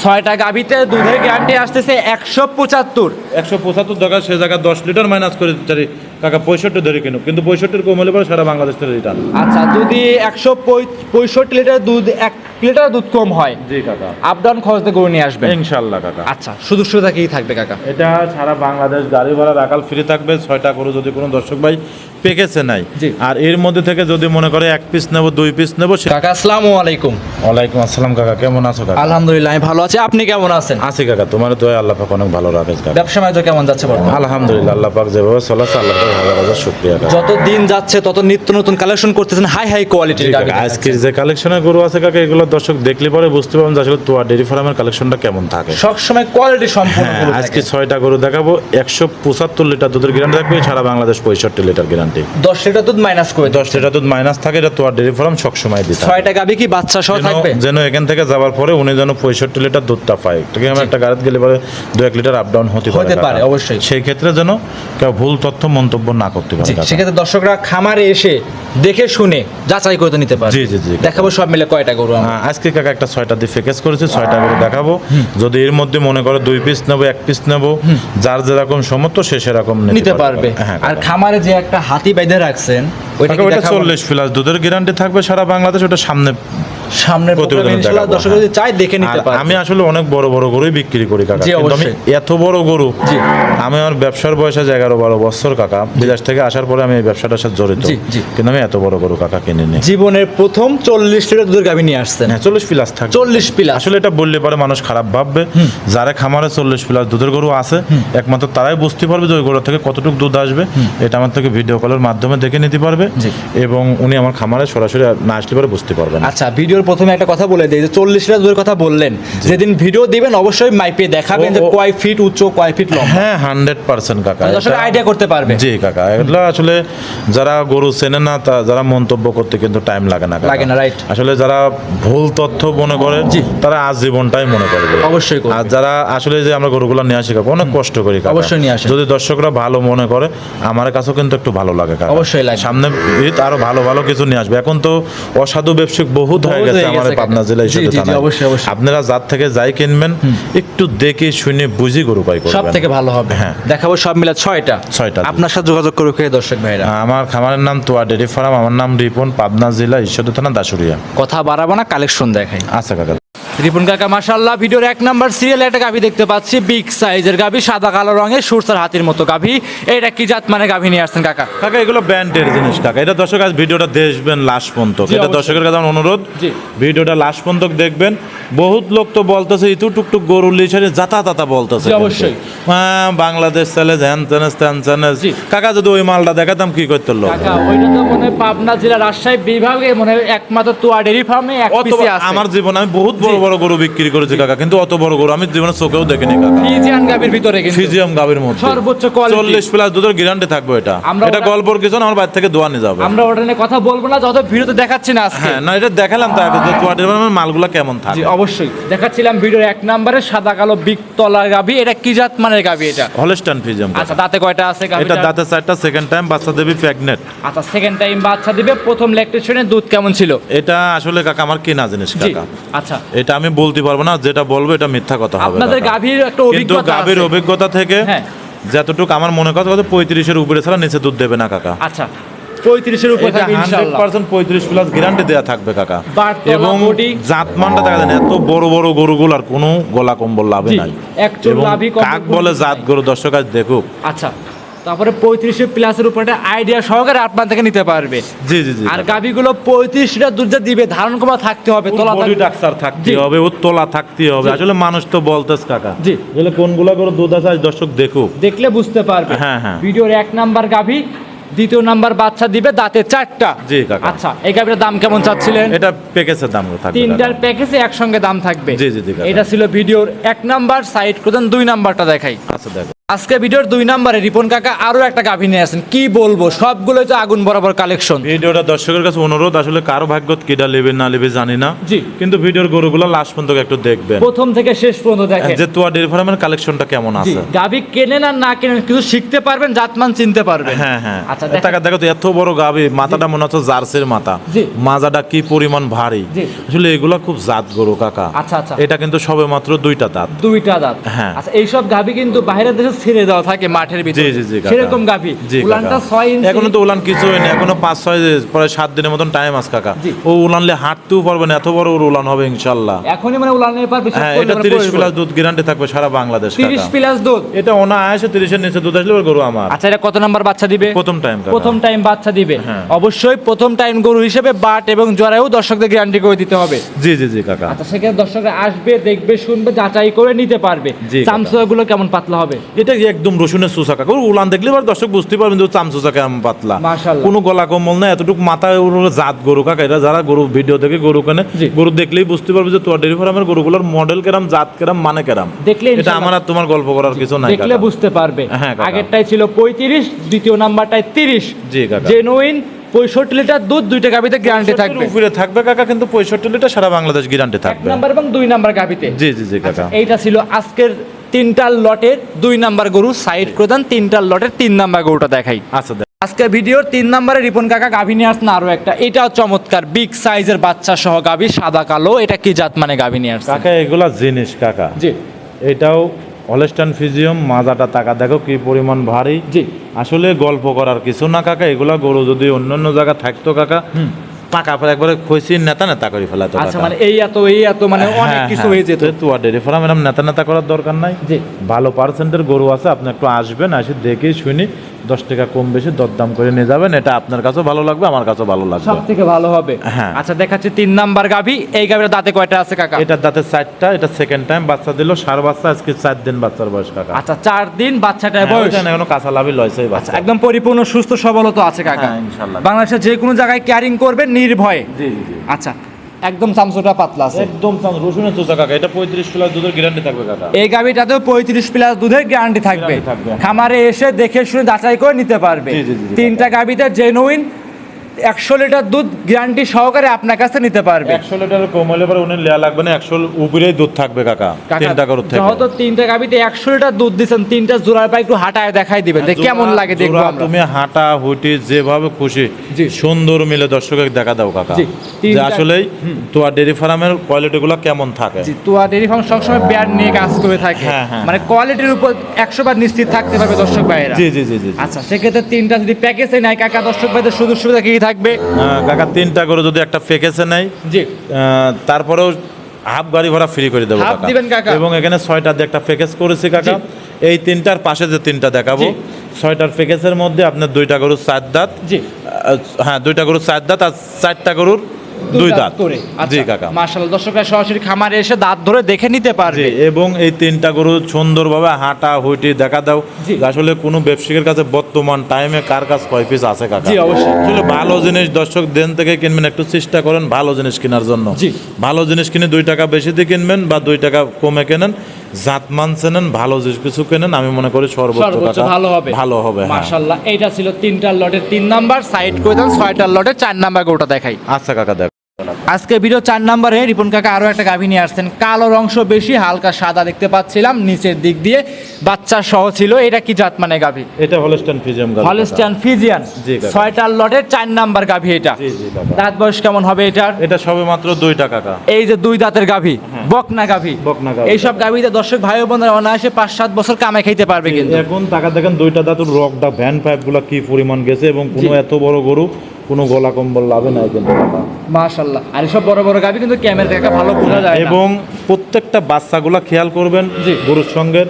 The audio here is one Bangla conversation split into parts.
ছয়টা গাভীতে দুধের গ্যারান্টি আসতেছে 175। 175 টাকা, সে জায়গায় 10 লিটার মাইনাস করে দিতে পারি কাকা, 65 ধরে কিনো, কিন্তু 65 কম হলে পরে সারা বাংলাদেশ থেকে রিটার্ন। আচ্ছা, যদি 165 লিটার দুধ, 1 লিটার দুধ কম হয়, জি কাকা, আপ ডাউন খরচ দিয়ে গরু নিয়ে আসবেন ইনশাআল্লাহ কাকা। আচ্ছা, সুযোগ সুবিধা কি থাকবে কাকা? এটা সারা বাংলাদেশ গাড়ি ভাড়া রাখাল ফ্রি থাকবে। 6টা গরু যদি কোনো দর্শক ভাই পেকেছে নাই, জি, আর এর মধ্যে থেকে যদি মনে করে 1 পিস নেব, 2 পিস নেব। কাকা আসসালামু আলাইকুম। ওয়ালাইকুম আসসালাম কাকা, কেমন আছো কাকা? আলহামদুলিল্লাহ আমি ভালো আছি, আপনি কেমন আছেন? আছি কাকা, তোমার দোয়া আল্লাহ পাক অনেক ভালো রাখে কাকা। ব্যবসা বাণিজ্য কেমন যাচ্ছে বর্তমানে? আলহামদুলিল্লাহ, আল্লাহ পাক যেভাবে চলাচ্ছে আল্লাহ পাক হাজার হাজার শুকরিয়া কাকা। যত দিন যাচ্ছে তত নিত্য নতুন কালেকশন করতেছেন, হাই হাই কোয়ালিটির গাভী। আজকের যে কালেকশনের গরু আছে কাকা, এগুলো দর্শক দেখলে পরে বুঝতে পারবেন যে আসলে তোয়া ডেইরি ফার্মের কালেকশনটা কেমন থাকে। সব সময় কোয়ালিটি সম্পূর্ণ হ্যাঁ, গরু আজকে থাকে। 6টা গরু দেখাবো। 175 লিটার দুধের গ্যারান্টি থাকবে, সারা বাংলাদেশ 65 লিটার গ্যারান্টি। 10 লিটার দুধ মাইনাস করে 10 লিটার দুধ মাইনাস থাকে, এটা তোয়া ডেইরি ফার্ম সবসময় দিতে হয়। 6টা গাভী কি বাচ্চা সহ থাকবে? যেন এখান থেকে যাওয়ার পরে উনি যেন 65 লিটার দুধটা পায়। ঠিক আছে, একটা গাড়িতে গেলে পরে 2-1 লিটার আপ ডাউন হতে হতে পারে কাকা। অবশ্যই। সেই ক্ষেত্রে যেন কেউ ভুল তথ্য মন্তব্য না করতে পারে কাকা। সেক্ষেত্রে দর্শকরা খামারে এসে দেখে শুনে যাচাই করে নিতে পারে। জি জি জি। দেখাবো সব মিলে কয়টা গরু আমরা? আজকে কাকা একটা 6টা দিয়ে প্যাকেজ করেছি, 6টা করে দেখাবো। যদি এর মধ্যে মনে করো 2 পিস নেবো, 1 পিস নেবো, যার যেরকম সমর্থ সে সেরকম নিতে পারবে। হ্যাঁ, আর খামারে যে একটা হাতি বেঁধে রাখছেন, ওইটা কি দেখাবো? 40 প্লাস দুধের গ্যারান্টি থাকবে সারা বাংলাদেশ। ওটা সামনের প্রতিবেদনে প্রতিবেদন ইনশাআল্লাহ দেখাবো, দর্শক হ্যাঁ। যদি চায় দেখে নিতে আর পারে। আমি আসলে অনেক বড় বড় গরুই বিক্রি করি কাকা, জি, কিন্তু আমি অবশ্যই। এত বড় গরু, জি। আমি আমার ব্যবসার বয়স আছে 11-12 বছর কাকা। বিদেশ থেকে আসার পরে আমি এই ব্যবসাটার সাথে জড়িত, জি, জি। কিন্তু আমি এত বড় গরু কাকা কিনিনি। জীবনের প্রথম 40 লিটার দুধের গাভী নিয়ে আসছেন। হ্যাঁ, 40 প্লাস থাকে। 40 প্লাস। আসলে এটা বললে পরে মানুষ খারাপ ভাববে। যারা খামারে 40 প্লাস দুধের গরু আছে, একমাত্র তারাই বুঝতে পারবে যে ওই গরু থেকে কতটুকু দুধ আসবে। এটা আমার থেকে ভিডিও কলের মাধ্যমে দেখে নিতে পারবে, জি। এবং উনি আমার খামারে সরাসরি না আসলে পরে বুঝতে পারবেন। আচ্ছা, ভিডিওর প্রথমে একটা কথা বলে দেই যে 40 লিটার দুধের কথা বললেন, যেদিন ভিডিও দিবেন অবশ্যই মাইপে দেখাবেন যে কয় ফিট উচ্চ, কয় ফিট লম্বা। হ্যাঁ, 100% কাকা। দর্শক এটা- আইডিয়া করতে পারবে। জি কাকা, এগুলো আসলে যারা গরু চেনে না, যারা মন্তব্য করতে কিন্তু টাইম লাগে না কাকা। লাগে না, রাইট। আসলে যারা ভুল তথ্য মনে করে, জি। তারা আজীবনটাই মনে করবে। অবশ্যই করবে। আর যারা আসলে যে আমরা গরুগুলো নিয়ে আসি কাকা, অনেক কষ্ট করি কাকা। অবশ্যই নিয়ে আসেন। যদি দর্শকরা ভালো মনে করে, আমার কাছেও কিন্তু একটু ভালো লাগে কাকা। অবশ্যই লাগে। সামনে ঈদ আরো ভালো ভালো কিছু নিয়ে আসবে। এখন তো অসাধু ব্যবসায়িক বহুত হয়ে বহুত গেছে হয়ে আমাদের গেছে পাবনা কাকা। জেলায়, জি, জি, জি, অবশ্যই, অবশ্যই। আপনারা যার থেকে যাই কিনবেন একটু দেখে শুনে বুঝি গরু পাই করবেন, সব থেকে ভালো হবে। হ্যাঁ। দেখাবো সব মিলে 6টা। 6টা। আপনার সাথে যোগাযোগ করবে কে দর্শক ভাইরা? আমার খামারের নাম তোয়া ডেইরি ফার্ম, আমার নাম রিপন, পাবনা জেলা ঈশ্বরদী থানা দাসুরিয়া। কথা বাড়াবো না, কালেকশন দেখাই। আচ্ছা কাকা। রিপন কাকা মাশাআল্লাহ, ভিডিওর 1 নাম্বার সিরিয়ালে একটা গাভী দেখতে পাচ্ছি, বিগ সাইজের গাভী, সাদা কালো রঙের, সুরসার হাতির মতো গাভী। এটা কি জাত মানে গাভী নিয়ে আসছেন কাকা? কাকা এগুলো ব্যান্ডের জিনিস কাকা। এটা দর্শক আজ ভিডিওটা দেখবেন লাস্ট পর্যন্ত। জি, এটা অবশ্যই। দর্শকের কাছে আমার অনুরোধ, জি। ভিডিওটা লাস্ট পর্যন্ত দেখবেন। বহুত লোক তো বলতেছে ইতু টুকটুক গরু লিছারে যাতা বলতেছে, জি, অবশ্যই। হ্যাঁ, বাংলাদেশ চ্যালেঞ্জ, হ্যান চ্যালেঞ্জ, ত্যান চ্যালেঞ্জ। জি। কাকা যদি ওই মালটা দেখাতাম কি করতে লোক? কাকা ওইটা তো মনে হয় পাবনা জেলা রাজশাহী বিভাগে মনে হয় একমাত্র তোয়া ডেইরি ফার্মে এক অত পিসে আছে। আমার জীবনে আমি বহুত বড় জি। বড় গরু বিক্রি করেছি কাকা, কিন্তু অত বড় গরু আমি জীবনে চোখেও দেখিনি কাকা। ফিজিয়ান গাভীর ভিতরে কিন্তু ফিজিয়াম গাভীর মধ্যে সর্বোচ্চ quality। 40 প্লাস দুধের গ্যারান্টি থাকবে। এটা আমরা এটা ওটা- গল্পর কিছু না, আমার বাড়ি থেকে দোয়া নিয়ে যাবে। আমরা ওটা নিয়ে কথা বলবো না, যত ভিডিওতে দেখাচ্ছি না আজকে। হ্যাঁ, না এটা দেখালাম তো আগে যে তোয়া ডেইরি ফার্মের মালগুলা কেমন জি থাকে। অবশ্যই দেখাচ্ছিলাম ভিডিওর 1 নম্বরে সাদা কালো বিগ তলার গাভী। এটা কি জাত মানের গাভী এটা? হলস্টাইন ফিজিয়াম। আচ্ছা, দাঁতে কয়টা আছে গাভীটা? এটা দাঁতে 4টা, সেকেন্ড টাইম বাচ্চা দেবী প্রেগনেন্ট। আচ্ছা, সেকেন্ড টাইম বাচ্চা দিবে। প্রথম ল্যাকটেশনে দুধ কেমন ছিল? এটা আসলে কাকা আমার কেনা জিনিস জি কাকা। আচ্ছা, এটা আমি বলতে পারবো না, যেটা বলবো এটা মিথ্যা কথা হবে আপনাদের কাকা। গাভীর একটা কিন্তু অভিজ্ঞতা গাভীর আছে। অভিজ্ঞতা থেকে হ্যাঁ। যতটুকু আমার মনে কথা 35-এর উপরে ছাড়া নিচে দুধ দেবে না কাকা। আচ্ছা, 35-এর উপরে এটা থাকবে ইনশাআল্লাহ। 100% 35 প্লাস গ্যারান্টি দেয়া থাকবে কাকা। বাটতলা, এবং বডি। জাতমানটা দেখা যায় না, এত বড় বড় গরুগুলার কোনো গলা কম্বল লাভে জি, নাই। একচুল এবং লাভই কম্বল কাক কোনো বলে কিছু জাত নাই। গরু দর্শক আজ দেখুক। আচ্ছা, তারপরে 35 প্লাসের উপরে একটা আইডিয়া সহকারে আপনার থেকে নিতে পারবে। জি জি জি। আর গাভীগুলো 35 লিটার দুধ যে দিবে, ধারণ ক্ষমতা থাকতে হবে, তোলা বডি থাকবে। ডাক্তার থাকতে জি। হবে, উত্তলা থাকতে হবে। জি। আসলে মানুষ তো বলতেছে কাকা, জি। আসলে কোনগুলা করে দুধ আছে আজ দর্শক দেখুক। দেখলে বুঝতে পারবে। হ্যাঁ, হ্যাঁ। ভিডিওর 1 নাম্বার গাভী, 2য় নাম্বার বাচ্চা দিবে, দাঁতে 4টা। জি কাকা। আচ্ছা, এই গাভীর দাম কেমন চাচ্ছিলেন? এটা প্যাকেজের দাম থাকবে 3টার কাকা। প্যাকেজে একসঙ্গে দাম থাকবে। জি, জি, জি, কাকা। এটা ছিল ভিডিওর 1 নাম্বার। সাইড প্রধান 2 নাম্বারটা দেখাই। আচ্ছা দেখো। আজকে ভিডিওর 2 নম্বরে রিপন কাকা আরো একটা গাভী নিয়ে আসেন, কি বলবো সবগুলোই তো আগুন বরাবর কালেকশন। ভিডিওটা দর্শকের কাছে অনুরোধ, আসলে কারো ভাগ্য কিটা নেবে না নেবে জানি না, জি। কিন্তু ভিডিওর গরুগুলো লাস্ট পর্যন্ত একটু দেখবেন, প্রথম থেকে শেষ পর্যন্ত দেখেন যে তোয়া ডেয়ারি ফার্মের কালেকশনটা কেমন আছে। গাভী কেনেন আর না কেনেন কিছু শিখতে পারবেন, জাতমান চিনতে পারবেন। হ্যাঁ হ্যাঁ, আচ্ছা টাকা দেখো তো, এত বড় গাভী, মাথাটা মনে হচ্ছে জার্সির মাথা, জি। মাজাটা কি পরিমাণ ভারী, জি। আসলে এগুলা খুব জাত গরু কাকা। আচ্ছা আচ্ছা, এটা কিন্তু সবে মাত্র 2টা দাঁত। 2টা দাঁত। হ্যাঁ। আচ্ছা এইসব গাভী কিন্তু বাইরের দেশে ছেড়ে দেওয়া থাকে মাঠের ভিতরে, জি জি জি কাকা। সেরকম গাভী। জি কাকা। উলানটা 6 ইঞ্চি, এখনো তো উলান কিছু হয়নি, এখনো 5-6 পরে 7 দিনের মতন টাইম আছে কাকা। জি। ও উলানলে হাঁটতেও পারবে না, এত বড় ওর উলান হবে ইনশাআল্লাহ। এখনই মানে উলানের পর বিশেষ হ্যাঁ, করে এটা মানে 30 পড়বে। প্লাস দুধ গ্যারান্টি থাকবে সারা বাংলাদেশ 30 কাকা। প্লাস দুধ। এটা অনায়াসে 30 এর নিচে দুধ আসলে ওর গরু আমার। আচ্ছা এটা কত নাম্বার বাচ্চা দিবে? প্রথম টাইম কাকা। প্রথম টাইম বাচ্চা দিবে। হ্যাঁ। অবশ্যই প্রথম টাইম গরু হিসেবে বাট এবং জরায়ু দর্শকদের গ্যারান্টি করে দিতে হবে। জি জি জি কাকা। আচ্ছা সেখানে দর্শকরা আসবে, দেখবে, শুনবে, যাচাই করে নিতে পারবে। জি কাকা। চামচুয়াগুলো কেমন পাতলা হবে? এটা একদম রসুনের চুষা কাকা, ওর উলান দেখলে এবার দর্শক বুঝতে পারবেন যে চামচুচা কেমন পাতলা। মাশাআল্লাহ। কোনো গলা কম্বল না, এতটুকু মাথায় ওর জাত গরু কাকা। এটা যারা গরু ভিডিও দেখে গরু কেনে, জি। গরু দেখলেই বুঝতে পারবে যে তোয়া ডেয়ারি ফার্মের গরুগুলোর মডেল কেরাম, জাত কেরাম, মানে কেরাম। দেখলে এটা ইনশাআল্লাহ আমার আর তোমার গল্প করার কিছু নাই দেখলে কাকা। বুঝতে পারবে। হ্যাঁ কাকা। আগেরটাই ছিল 35, দ্বিতীয় নাম্বারটাই 30। জি কাকা। জেনুইন 65 লিটার দুধ, 2টা গাভীতে গ্যারান্টি থাকবে। উপরে থাকবে কাকা, কিন্তু 65 লিটার সারা বাংলাদেশ গ্যারান্টি 1 থাকবে। নাম্বার এবং 2 নাম্বার গাভীতে। জি জি জি কাকা। এইটা ছিল আজকের 3টা লটের 2 নাম্বার গরু। সাইড করে দেন, 3টা লটের 3 নাম্বার গরুটা দেখাই। আচ্ছা দেখ। আজকে ভিডিওর 3 নম্বরে রিপন কাকা গাভী নিয়ে আসছেন আরো একটা, এটাও চমৎকার বিগ সাইজের বাচ্চা সহ গাভী, সাদা কালো। এটা কি জাত মানে গাভী নিয়ে আসছেন? কাকা এগুলা জিনিস কাকা। জি এটাও হলস্টাইন ফিজিয়াম, মাজাটা টাকা দেখো কি পরিমাণ ভারী। জি। আসলে গল্প করার কিছু না কাকা, এগুলা গরু যদি অন্যান্য জায়গা থাকতো কাকা, পাকা পরে একবারে খইসি নেতা নেতা করে ফেলাতো আচ্ছা কাকা। মানে এই এত মানে অনেক কিছু হয়ে যেত। তোয়া ডেয়ারি ফার্ম এরকম নেতা নেতা করার দরকার নাই। জি। ভালো পার্সেন্টের গরু আছে, আপনি একটু আসবেন, এসে দেখে শুনি 10 টাকা কম বেশি দরদাম করে নিয়ে যাবেন। এটা আপনার কাছেও ভালো লাগবে, আমার কাছেও ভালো লাগবে। সব থেকে ভালো হবে। হ্যাঁ। আচ্ছা দেখাচ্ছি 3 নাম্বার গাভী। এই গাভীর দাঁতে কয়টা আছে কাকা? এটার দাঁতে 4টা, এটা সেকেন্ড টাইম বাচ্চা দিল, সার বাচ্চা, আজকে 4 দিন বাচ্চার বয়স কাকা। আচ্ছা 4 দিন বাচ্চাটার হ্যাঁ, বয়স। ওইটা না, এখনো কাঁচা লাভই লয়ছে এই বাচ্চা। একদম পরিপূর্ণ সুস্থ সবল তো আছে কাকা। হ্যাঁ, ইনশাআল্লাহ। বাংলাদেশের যে কোনো জায়গায় ক্যারিং করবে নির্ভয়ে। জি জি জি। আচ্ছা একদম চামচুটা পাতলা আছে। একদম রসুনের চোচা কাকা। এটা 35 প্লাস দুধের গ্যারান্টি থাকবে কাকা। এই গাভীটাতেও 35 প্লাস দুধের গ্যারান্টি থাকবে। গ্যারান্টি থাকবে। খামারে এসে দেখে শুনে যাচাই করে নিতে পারবে। জি, জি, জি, জি। 3টা গাভীতে জেনুইন 100 লিটার দুধ গ্যারান্টি সহকারে আপনার কাছে নিতে পারবে। 100 লিটারের কম হলে পরে উনি লেয়া লাগবে না, 100 উপরেই দুধ থাকবে কাকা। 3টা গরুর থেকে যত 3টা গাভীতে 100 লিটার দুধ দিচ্ছেন, 3টা জোড়ার পা একটু হাঁটায় দেখাই দিবেন যে কেমন লাগে দেখবো জোড়া আমরা। তুমি হাঁটা হুটি যেভাবে খুশি জি। সুন্দর মিলে দর্শকের দেখা দাও কাকা। জি, যে 3টা আসলেই তোয়া ডেয়ারি ফার্মের কোয়ালিটিগুলো কেমন থাকে। জি, তোয়া ডেইরি ফার্ম সবসময় ব্যাড নিয়ে কাজ করে থাকে। হ্যাঁ, হ্যাঁ। মানে কোয়ালিটির উপর 100 বার নিশ্চিত থাকতে পারবে দর্শক ভাইয়েরা। জি জি জি জি। আচ্ছা সেক্ষেত্রে 3টা যদি প্যাকেজে নেয় কাকা, দর্শক ভাইদের সুযোগ সুবিধা কি থাকবে? কাকা 3টা গরু যদি একটা প্যাকেজে নেয়, জি। তারপরেও হাফ গাড়ি ভাড়া ফ্রি করে দেবো হাফ দিবেন কাকা। এবং এখানে 6টা দিয়ে একটা প্যাকেজ করেছি কাকা। এই 3টার পাশে যে 3টা দেখাবো, জি। 6টার প্যাকেজের মধ্যে আপনার 2টা গরুর 4 দাঁত। জি। হ্যাঁ, 2টা গরুর 4 দাঁত আর 4টা গরুর 2 দাঁত করে। জি কাকা। মাশাআল্লাহ দর্শকরা সরাসরি খামারে এসে দাঁত ধরে দেখে নিতে জি, পারবে। এবং এই 3টা গরু সুন্দরভাবে হাঁটা হুইটি দেখা দাও। জি। যে আসলে কোনো ব্যবসায়ীর কাছে বর্তমান টাইমে কার কাছে কয় পিস আছে কাকা। জি, অবশ্যই। আসলে ভালো জিনিস দর্শক দেন থেকে কিনবেন, একটু চেষ্টা করেন ভালো জিনিস কেনার জন্য। জি। ভালো জিনিস কিনে 2 টাকা বেশি দিয়ে কিনবেন বা 2 টাকা কমে কেনেন, জাতমান চেনেন, ভালো জিনিস কিছু কেনেন, আমি মনে করি সর্বোচ্চ কাকা ভালো হবে। ভালো হবে। হ্যাঁ। মাশাআল্লাহ এইটা ছিল 3টার লটের 3 নাম্বার। সাইড করে দেন 6টার লটের 4 নাম্বার গরুটা দেখাই। আচ্ছা কাকা দেখ। আজকে ভিডিও 4 নম্বরে রিপন কাকা আরো একটা গাভী নিয়ে আসছেন, কালোর অংশ বেশি, হালকা সাদা দেখতে পাচ্ছিলাম, নিচের দিক দিয়ে বাচ্চা সহ ছিল। এটা কি জাত মানে গাভী? এটা হলস্টাইন ফিজিয়াম গাভী। Holstein Friesian. জি কাকা। 6টার লটের 4 নাম্বার গাভী এটা। জি জি কাকা। দাঁত বয়স কেমন হবে এটার? এটা সবে মাত্র 2 টাকা কাকা। এই যে 2 দাঁতের গাভী, বকনা গাভী। বকনা গাভী। এইসব গাভীতে দর্শক ভাই ও বোনেরা অনায়াসে 5-7 বছর কামাই খাইতে পারবে কিন্তু। এখন টাকা দেখেন 2টা দাঁতুর রকটা ভ্যান পাইপ গুলা কি পরিমাণ গেছে, এবং কোনো জি। এত বড় গরু কোনো গলা কম্বল লাভে নাই কিন্তু কাকা। মাশাআল্লাহ। আর এসব বড় বড় গাভী কিন্তু ক্যামেরা দেখা ভালো বোঝা যায় না। এবং প্রত্যেকটা বাচ্চাগুলা খেয়াল করবেন, জি। গরুর সঙ্গে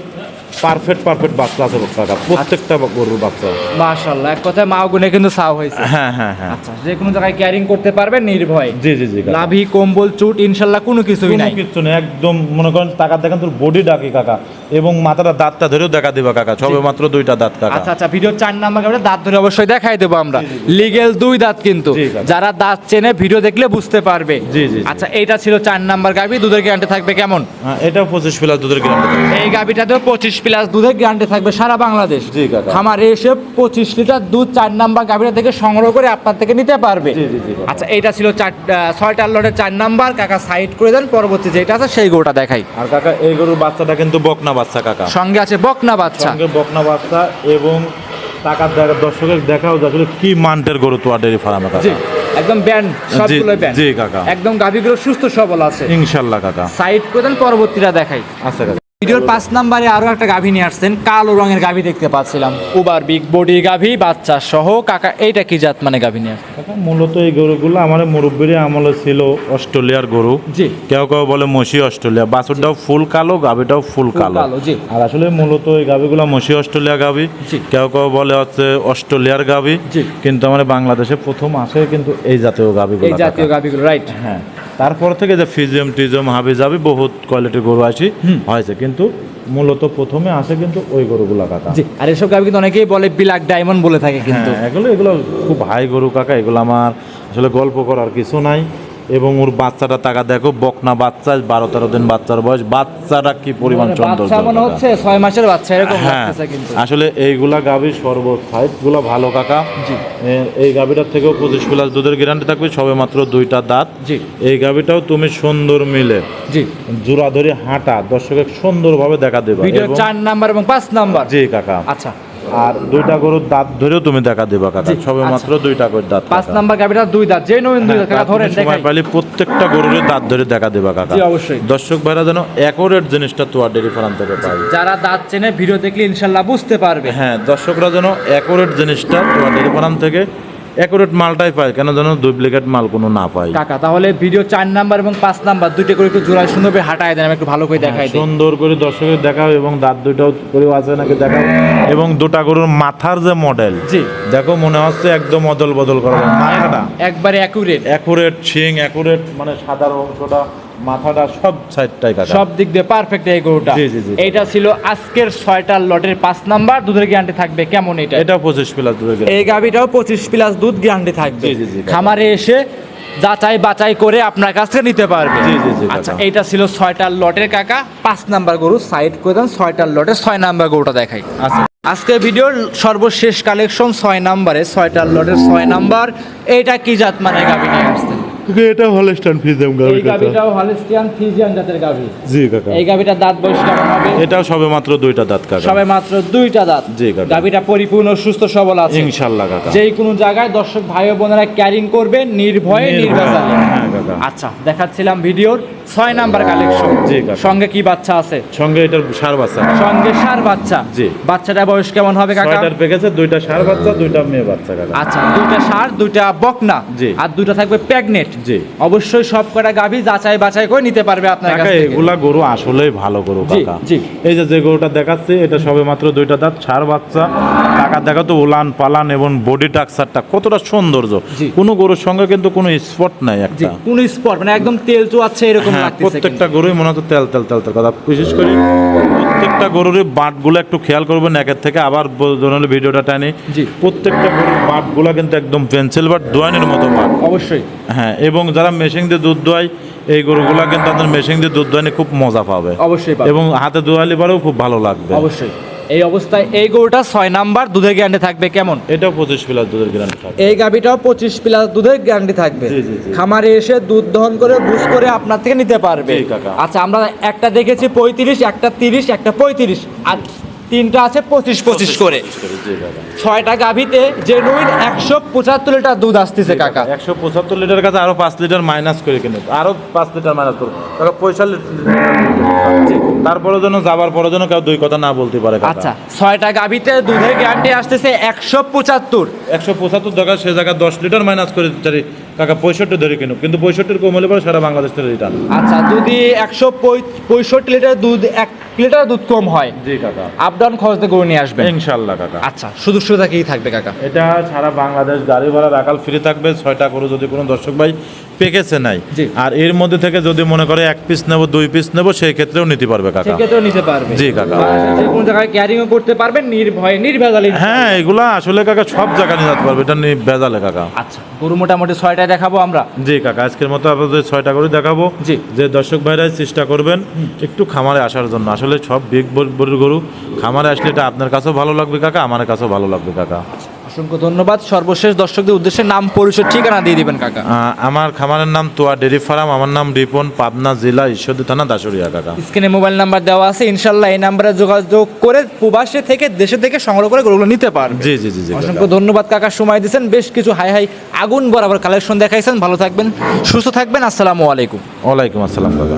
পারফেক্ট বাচ্চা আছে কাকা, প্রত্যেকটা গরুর বাচ্চা। মাশাআল্লাহ এক কথায় মা গুনে কিন্তু সাও হয়েছে। হ্যাঁ হ্যাঁ হ্যাঁ। আচ্ছা যে কোনো জায়গায় ক্যারিং করতে পারবে নির্ভয়। জি জি জি কাকা। লাভি কম্বল চুট ইনশাল্লাহ কোনো কিছুই কোনো নাই। কিছু নেই, একদম মনে করেন টাকা দেখেন তোর বডি ডাকি কাকা, এবং মাথাটা দাঁতটা ধরেও দেখা দিবা কাকা, সবে মাত্র দুইটা দাঁত কাকা। আচ্ছা আচ্ছা, ভিডিও 4 নাম্বার গাভিটা দাঁত ধরে অবশ্যই দেখাই দেবো আমরা। লিগেল 2 দাঁত কিন্তু, জি, কাকা। যারা দাঁত চেনে ভিডিও দেখলে বুঝতে পারবে। জি, জি, জি। আচ্ছা, এইটা ছিল 4 নাম্বার গাভি, দুধের গ্যারান্টি থাকবে কেমন? হ্যাঁ, এটাও 25 প্লাস দুধের গ্যারান্টি থাকবে। এই গাভিটাতেও 25 প্লাস দুধের গ্যারান্টি থাকবে সারা বাংলাদেশ। জি, কাকা। খামারে এসে 25 লিটার দুধ 4 নাম্বার গাভিটা থেকে সংগ্রহ করে আপনার থেকে নিতে পারবে। জি, জি, জি, কাকা। আচ্ছা, এইটা ছিল 6টার লটের 4 নাম্বার। কাকা সাইড করে দেন, পরবর্তী যেটা আছে সেই গরুটা দেখাই। আর কাকা এই গরুর বাচ্চাটা কিন্তু বকনা বাচ্চা কাকা, সঙ্গে আছে বকনা বাচ্চা। সঙ্গে বকনা বাচ্চা এবং টাকার দেখা দর্শকের দেখাও আসলে কি মান্টের গরু তোয়া ডেয়ারি ফার্মে জি, কাকা। একদম ব্যান্ড, সবগুলো ব্যান্ড। জি, কাকা। একদম গাভিগুলো সুস্থ সবল আছে। ইনশাল্লাহ কাকা। সাইড করে দেন, পরবর্তীটা দেখাই। আচ্ছা কাকা। ভিডিওর 5 নাম্বারে আরো একটা গাভী নিয়ে আসছেন, কালো রঙের গাভী দেখতে পাচ্ছিলাম, উবার বিগ বডি গাভী বাচ্চা সহ। কাকা এইটা কি জাত মানে গাভী নিয়ে আসছেন? কাকা মূলত এই গরুগুলো আমার মুরব্বীর আমলে ছিল অস্ট্রেলিয়ার গরু। জি। কেউ কেউ বলে মসি অস্ট্রেলিয়া, বাছুরটাও ফুল কালো, গাভীটাও ফুল কালো। জি। আর আসলে মূলত এই গাভীগুলো মসি অস্ট্রেলিয়া গাভী। জি। কেউ কেউ বলে হচ্ছে অস্ট্রেলিয়ার গাভী। জি। কিন্তু আমার বাংলাদেশে প্রথম আসে কিন্তু এই জাতীয় গাভীগুলো। এই জাতীয় গাভীগুলো, রাইট। হ্যাঁ, তারপর থেকে যে ফিজিয়াম টিজিয়াম হাবি যাবি বহুত কোয়ালিটির গরু আসি হয়েছে, কিন্তু মূলত প্রথমে আসে কিন্তু ওই গরুগুলা কাকা। জি, আর এসব গাভী কিন্তু অনেকেই বলে ব্ল্যাক ডায়মন্ড বলে থাকে কিন্তু। হ্যাঁ, এগুলো খুব হাই গরু কাকা, এগুলো আমার আসলে গল্প করার কিছু নাই। এবং ওর বাচ্চাটা টাকা দেখো, বকনা বাচ্চা, 12-13 দিন বাচ্চার বয়স, বাচ্চাটা কি পরিমাণ মানে সৌন্দর্য বাচ্চা মনে কাকা। হচ্ছে 6 মাসের বাচ্চা এরকম হ্যাঁ, লাগতেছে কিন্তু। আসলে এইগুলা গাভী সর্বোচ্চ সাইজগুলো ভালো কাকা। জি। এই গাভীটার থেকেও 25 প্লাস দুধের গ্যারান্টি থাকবে, সবে মাত্র 2টা দাঁত। জি। এই গাভীটাও তুমি সুন্দর মিলে জি, জোড়া ধরে হাঁটা দর্শকের সুন্দরভাবে দেখা দেবে। ভিডিও 4 নাম্বার এবং 5 নাম্বার। জি কাকা। আচ্ছা, আর 2টা গরুর দাঁত ধরেও তুমি দেখা দেবা কাকা, জি, সবে আচ্ছা। মাত্র 2টা করে দাঁত 5 কাকা। নাম্বার গাভীটা 2 দাঁত, যে নতুন 2 দাঁত কাকা হ্যাঁ, ধরেন তুমি সময় দেখাই। পাইলে প্রত্যেকটা গরুর দাঁত ধরে দেখা দেবা কাকা। জি, অবশ্যই। দর্শক ভাইরা যেন অ্যাকুরেট জিনিসটা তোয়ার ডেয়ারি ফার্ম থেকে পাই। যারা দাঁত চেনে ভিডিও দেখলে ইনশাল্লাহ বুঝতে পারবে। হ্যাঁ, দর্শকরা যেন অ্যাকুরেট জিনিসটা তোয়ার ডেয়ারি ফার্ম থেকে অ্যাকুরেট মালটাই পায়, কেন যেন ডুপ্লিকেট মাল কোনো না পায়। কাকা তাহলে ভিডিও 4 নাম্বার এবং 5 নাম্বার দুইটা করে একটু জোড়ায় সুন্দরভাবে হাঁটায় দেন, আমি একটু ভালো করে দেখাই দিই। সুন্দর করে দর্শকের দেখাও এবং দাঁত দুইটাও করেও আছে নাকি দেখাও। এবং 2টা গরুর মাথার যে মডেল, জি। দেখো মনে হচ্ছে একদম অদল বদল করা মাথাটা একবারে অ্যাকুরেট, অ্যাকুরেট শিং, অ্যাকুরেট মানে সাদার অংশটা, মাথাটা সব সাইডটাই কাটা। সব দিক দিয়ে পারফেক্ট এই গরুটা। জি, জি, জি। এইটা ছিল আজকের 6টার লটের 5 নাম্বার, দুধের গ্যারান্টি থাকবে কেমন এটা? এটা 25 প্লাস দুধের গ্যারান্টি। এই গাভিটাও 25 প্লাস দুধ গ্যারান্টি থাকবে। জি, জি, জি। খামারে এসে যাচাই বাছাই করে আপনার কাছ থেকে নিতে পারবে। জি, জি, জি, কাকা। আচ্ছা, এইটা ছিল 6টার লটের কাকা। 5 নাম্বার গরু সাইড করে দেন, 6টার লটের 6 নাম্বার গরুটা দেখাই। আচ্ছা। আজকে ভিডিওর সর্বশেষ কালেকশন 6 নাম্বারে, 6টার লটের 6 নাম্বার। এইটা কি জাত মানে গাভি নিয়ে আসছেন? এটা হলস্টাইন ফ্রিজিয়াম গাভি এই কাকা। গাভিটাও হলস্টিয়ান ফ্রিজিয়ান জাতের গাভি। জি কাকা। এই গাভিটার দাঁত বয়স কেমন হবে? এটাও সবে মাত্র 2টা দাঁত কাকা। সবে মাত্র 2টা দাঁত। জি, কাকা। গাভিটা পরিপূর্ণ সুস্থ সবল আছে ইনশাআল্লাহ কাকা। যেই কোনো জায়গায় দর্শক ভাই ও বোনেরা ক্যারিং করবে নির্ভয়ে নির্ভেজালে। হ্যাঁ কাকা। আচ্ছা, দেখাচ্ছিলাম ভিডিওর 6 নাম্বার কালেকশন। জি, কাকা। সঙ্গে কি বাচ্চা আছে? সঙ্গে এটার ষাঁড় বাচ্চা। সঙ্গে ষাঁড় বাচ্চা। জি। বাচ্চাটা বয়স কেমন হবে কাকা? 6টার প্যাকেজে 2টা ষাঁড় বাচ্চা, 2টা মেয়ে বাচ্চা কাকা। আচ্ছা, 2টা ষাঁড়, 2টা বকনা। জি। আর 2টা থাকবে প্রেগনেট। জি। অবশ্যই সব কটা গাভী যাচাই বাছাই করে নিতে পারবে আপনার কাছ কাকা থেকে। এগুলা গরু আসলেই ভালো গরু জি, কাকা। জি। এই যে গরুটা দেখাচ্ছে এটা সবে মাত্র 2টা দাঁত, ষাঁড় বাচ্চা। কাকা দেখা তো উলান পালান এবং বডি টাক্সারটা কতটা সৌন্দর্য। জি। কোনো গরুর সঙ্গে কিন্তু কোনো স্পট নাই জি, একটা। কোন স্পট মানে একদম তেল চুয়াচ্ছে এরকম হ্যাঁ, লাগতেছে। প্রত্যেকটা গরুই মনে হচ্ছে তেল তেল তেল তেল কথা। বিশেষ করে প্রত্যেকটা গরুর বাটগুলো একটু খেয়াল করবেন একের থেকে, আবার ধরুন ভিডিওটা টানি। জি। প্রত্যেকটা গরুর বাটগুলো কিন্তু একদম পেন্সিল বাট, দোয়ানের মতো বাট। অবশ্যই। হ্যাঁ, এবং যারা মেশিন দিয়ে দুধ দোয়ায় এই গরুগুলা কিন্তু আপনার মেশিন দিয়ে দুধ দোয়ানি খুব মজা পাবে। অবশ্যই পাবে। এবং হাতে দোয়ালি পরেও খুব ভালো লাগবে। অবশ্যই। এই অবস্থায় এই গরুটা 6 নাম্বার, দুধের গ্যারান্টি থাকবে কেমন? এটাও 25 প্লাস দুধের গ্যারান্টি থাকে। এই গাভিটাও 25 প্লাস দুধের গ্যারান্টি থাকবে। জি, জি, জি। খামারে এসে দুধ দহন করে বুঝ করে আপনার থেকে নিতে পারবে। জি, কাকা। আচ্ছা, আমরা একটা দেখেছি 35, একটা 30, একটা 35, আর 3টা আছে 25 করে। জি কাকা। 6টা গাভিতে জেনুইন 175 লিটার দুধ আসতেছে কাকা। 175 লিটার কাছে আরো 5 লিটার মাইনাস করে কিনে, আরো 5 লিটার মাইনাস করো কাকা, 45 লিটার। তারপরে যেন যাবার পরে যেন কেউ দুই কথা না বলতে পারে কাকা। আচ্ছা, 6টা গাভিতে দুধের গ্যারান্টি আসতেছে 175। 175 টাকা সে জায়গায় 10 লিটার মাইনাস করে দিতে কাকা, 65 ধরে কিনুক, কিন্তু 65 কম হলে পরে সারা বাংলাদেশ থেকে রিটার্ন। আচ্ছা, যদি 165 লিটার দুধ 1 লিটার দুধ কম হয়, জি কাকা, আপ ডাউন খরচ দিয়ে গরু নিয়ে আসবেন ইনশাআল্লাহ কাকা। আচ্ছা, সুযোগ সুবিধা কি থাকবে কাকা? এটা সারা বাংলাদেশ গাড়ি ভাড়া রাখাল ফ্রি থাকবে। 6টা করে যদি কোনো দর্শক ভাই পেকেছে নাই। জি। আর এর মধ্যে থেকে যদি মনে করে 1 পিস নেব 2 পিস নেব সেই ক্ষেত্রেও নিতে পারবে কাকা। সেক্ষেত্রেও নিতে পারবে। জি কাকা। যে কোনো জায়গায় ক্যারিংও করতে পারবেন নির্ভয়ে নির্ভেজালি। হ্যাঁ এগুলা আসলে কাকা সব জায়গায় নিয়ে যেতে পারবে, এটা ভেজালে কাকা। আচ্ছা, গরু মোটামুটি 6টায় দেখাবো আমরা। জি কাকা, আজকের মতো আপনাদের 6টা করে দেখাবো। জি। যে দর্শক ভাইরা চেষ্টা করবেন একটু খামারে আসার জন্য। আসলে সব বিগ বড় গরু খামারে আসলে এটা আপনার কাছেও ভালো লাগবে কাকা, আমার কাছেও ভালো লাগবে কাকা। অসংখ্য ধন্যবাদ। সর্বশেষ দর্শকদের উদ্দেশ্যে নাম পরিচয় ঠিকানা দিয়ে দিবেন কাকা। আমার খামারের নাম তোয়া ডেরি ফার্ম, আমার নাম রিপন, পাবনা জেলা ঈশ্বরদী থানা দাসুরিয়া কাকা। স্ক্রিনে মোবাইল নাম্বার দেওয়া আছে, ইনশাল্লাহ এই নাম্বারে যোগাযোগ করে প্রবাসে থেকে দেশে থেকে সংগ্রহ করে গরুগুলো নিতে পারবে। জি জি জি জি অসংখ্য ধন্যবাদ কাকা, সময় দিয়েছেন। বেশ কিছু হাই হাই আগুন বরাবর কালেকশন দেখাইছেন। ভালো থাকবেন, সুস্থ থাকবেন। আসসালামু আলাইকুম। ওয়ালাইকুম আসসালাম কাকা।